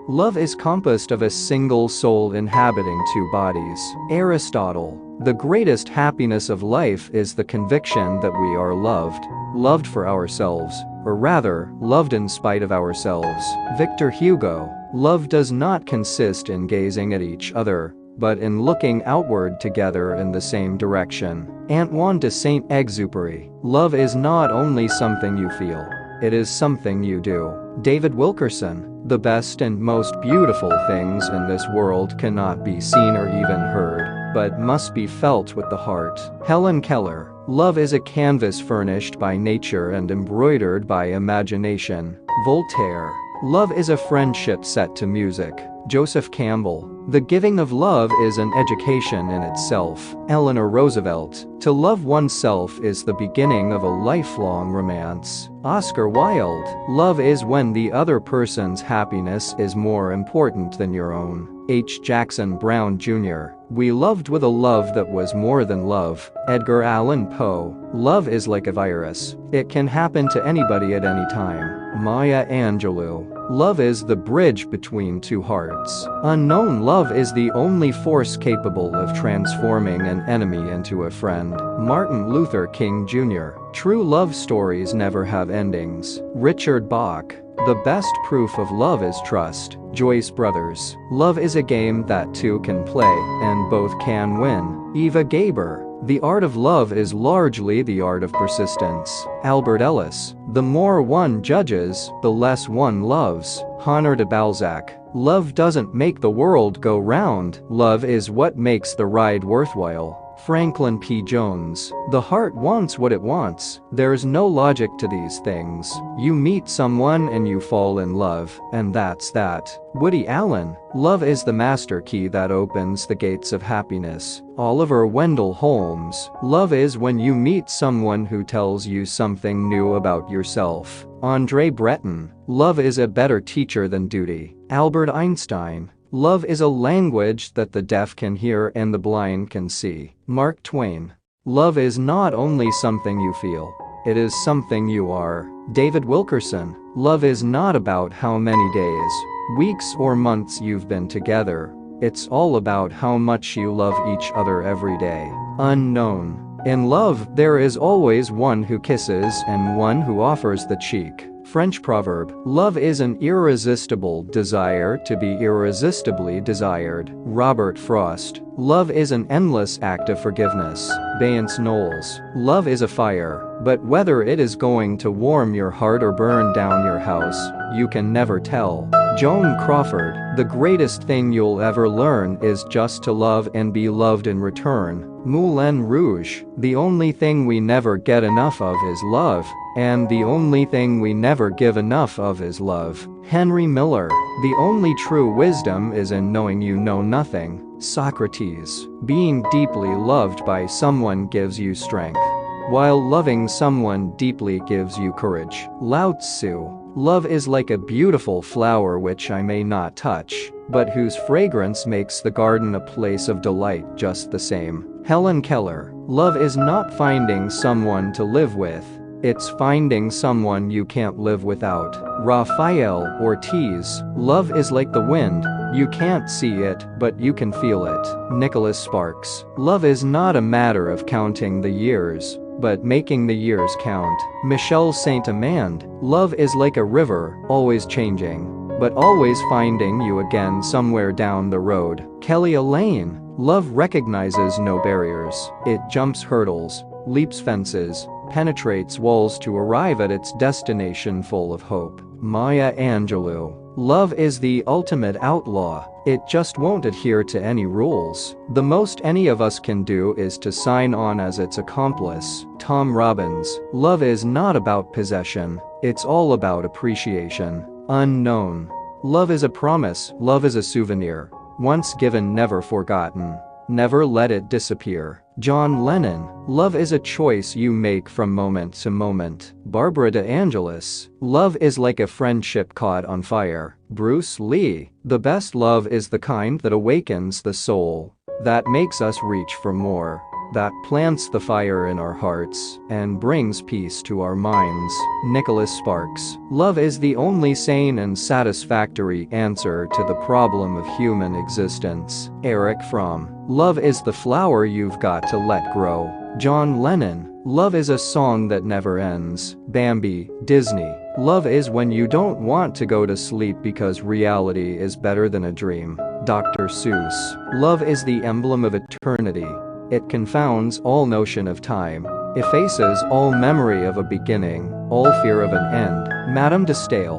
Love is composed of a single soul inhabiting two bodies. Aristotle. The greatest happiness of life is the conviction that we are loved. Loved for ourselves, or rather, loved in spite of ourselves. Victor Hugo. Love does not consist in gazing at each other, but in looking outward together in the same direction. Antoine de Saint-Exupéry. Love is not only something you feel, it is something you do. David Wilkerson. The best and most beautiful things in this world cannot be seen or even heard, but must be felt with the heart. Helen Keller. Love is a canvas furnished by nature and embroidered by imagination. Voltaire. Love is a friendship set to music. Joseph Campbell. The giving of love is an education in itself. Eleanor Roosevelt. To love oneself is the beginning of a lifelong romance. Oscar Wilde. Love is when the other person's happiness is more important than your own. H. Jackson Brown Jr. We loved with a love that was more than love. Edgar Allan Poe. Love is like a virus. It can happen to anybody at any time. Maya Angelou. Love is the bridge between two hearts. Unknown love is the only force capable of transforming an enemy into a friend. Martin Luther King Jr. True love stories never have endings. Richard Bach. The best proof of love is trust. Joyce Brothers. Love is a game that two can play, and both can win. Eva Gaber. The art of love is largely the art of persistence. Albert Ellis. The more one judges, the less one loves. Honoré de Balzac. Love doesn't make the world go round, love is what makes the ride worthwhile. Franklin P. Jones. The heart wants what it wants. There's no logic to these things. You meet someone and you fall in love, and that's that. Woody Allen. Love is the master key that opens the gates of happiness. Oliver Wendell Holmes. Love is when you meet someone who tells you something new about yourself. Andre Breton. Love is a better teacher than duty. Albert Einstein. Love is a language that the deaf can hear and the blind can see. Mark Twain. Love is not only something you feel, it is something you are. David Wilkerson. Love is not about how many days, weeks or months you've been together. It's all about how much you love each other every day. Unknown. In love, there is always one who kisses and one who offers the cheek. French proverb. Love is an irresistible desire to be irresistibly desired. Robert Frost. Love is an endless act of forgiveness. Baynes Knowles. Love is a fire, but whether it is going to warm your heart or burn down your house, you can never tell. Joan Crawford. The greatest thing you'll ever learn is just to love and be loved in return. Moulin Rouge. The only thing we never get enough of is love, and the only thing we never give enough of is love. Henry Miller. The only true wisdom is in knowing you know nothing. Socrates. Being deeply loved by someone gives you strength, while loving someone deeply gives you courage. Lao Tzu. Love is like a beautiful flower which I may not touch, but whose fragrance makes the garden a place of delight just the same. Helen Keller. Love is not finding someone to live with, it's finding someone you can't live without. Rafael Ortiz. Love is like the wind, you can't see it, but you can feel it. Nicholas Sparks. Love is not a matter of counting the years, but making the years count. Michel Saint-Amand. Love is like a river, always changing, but always finding you again somewhere down the road. Kelly Elaine. Love recognizes no barriers. It jumps hurdles, leaps fences, penetrates walls to arrive at its destination full of hope. Maya Angelou. Love is the ultimate outlaw. It just won't adhere to any rules. The most any of us can do is to sign on as its accomplice. Tom Robbins. Love is not about possession, it's all about appreciation. Unknown. Love is a promise, love is a souvenir. Once given, never forgotten. Never let it disappear. John Lennon. Love is a choice you make from moment to moment. Barbara De Angelis. Love is like a friendship caught on fire. Bruce Lee. The best love is the kind that awakens the soul, that makes us reach for more. that plants the fire in our hearts and brings peace to our minds. Nicholas Sparks. Love is the only sane and satisfactory answer to the problem of human existence. Eric Fromm. Love is the flower you've got to let grow. John Lennon. Love is a song that never ends. Bambi. Disney. Love is when you don't want to go to sleep because reality is better than a dream. Dr. Seuss. Love is the emblem of eternity. It confounds all notion of time, effaces all memory of a beginning, all fear of an end. Madame de Stael.